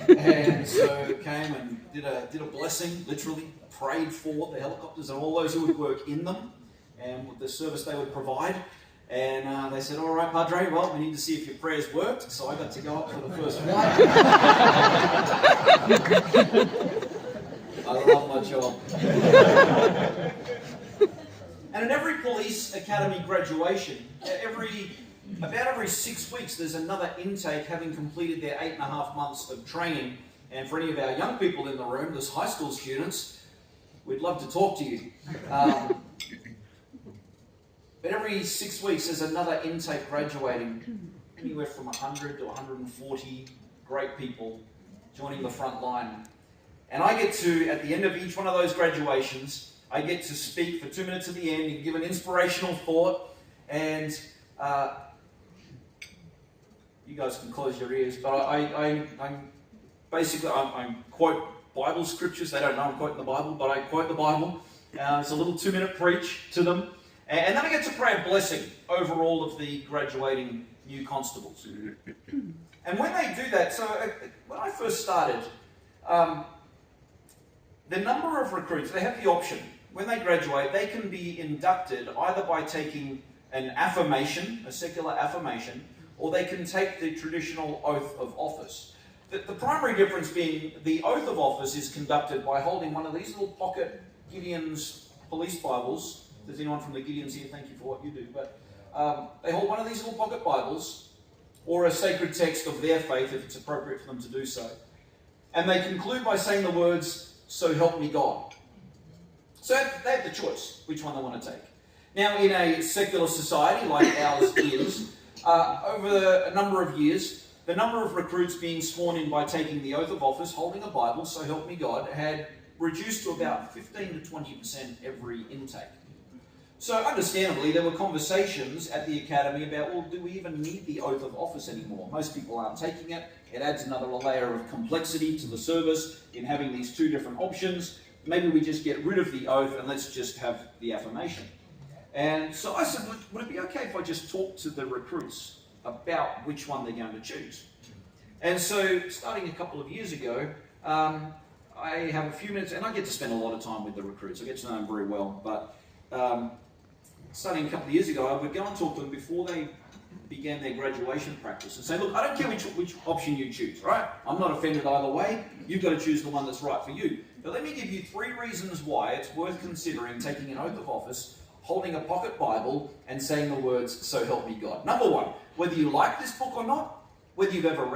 And so came and did a blessing, literally prayed for the helicopters and all those who would work in them and the service they would provide. And they said, all right, Padre, well, we need to see if your prayers worked. So I got to go up for the first flight. I love my job. And at every police academy graduation, about every 6 weeks, there's another intake having completed their 8.5 months of training. And for any of our young people in the room, there's high school students, we'd love to talk to you. But every 6 weeks, there's another intake graduating, anywhere from 100 to 140 great people joining the front line. And I get to, at the end of each one of those graduations, I get to speak for 2 minutes at the end and give an inspirational thought. And you guys can close your ears, but I quote Bible scriptures. They don't know I'm quoting the Bible, but I quote the Bible. It's a little 2-minute preach to them. And then I get to pray a blessing over all of the graduating new constables. And when they do that, so when I first started, the number of recruits, they have the option. When they graduate, they can be inducted either by taking an affirmation, a secular affirmation, or they can take the traditional oath of office. The primary difference being the oath of office is conducted by holding one of these little pocket Gideon's police Bibles. If there's anyone from the Gideons here, thank you for what you do. But they hold one of these little pocket Bibles, or a sacred text of their faith, if it's appropriate for them to do so. And they conclude by saying the words, "So help me God." So they have the choice, which one they want to take. Now, in a secular society like ours is, over a number of years, the number of recruits being sworn in by taking the oath of office, holding a Bible, "So help me God," had reduced to about 15 to 20% every intake. So understandably, there were conversations at the academy about, well, do we even need the oath of office anymore? Most people aren't taking it. It adds another layer of complexity to the service in having these two different options. Maybe we just get rid of the oath and let's just have the affirmation. And so I said, would it be okay if I just talk to the recruits about which one they're going to choose? And so starting a couple of years ago, I have a few minutes, and I get to spend a lot of time with the recruits. I get to know them very well, but starting a couple of years ago, I would go and talk to them before they began their graduation practice and say, look, I don't care which option you choose, right? I'm not offended either way. You've got to choose the one that's right for you. But let me give you 3 reasons why it's worth considering taking an oath of office, holding a pocket Bible, and saying the words, "So help me God." Number 1, whether you like this book or not, whether you've ever read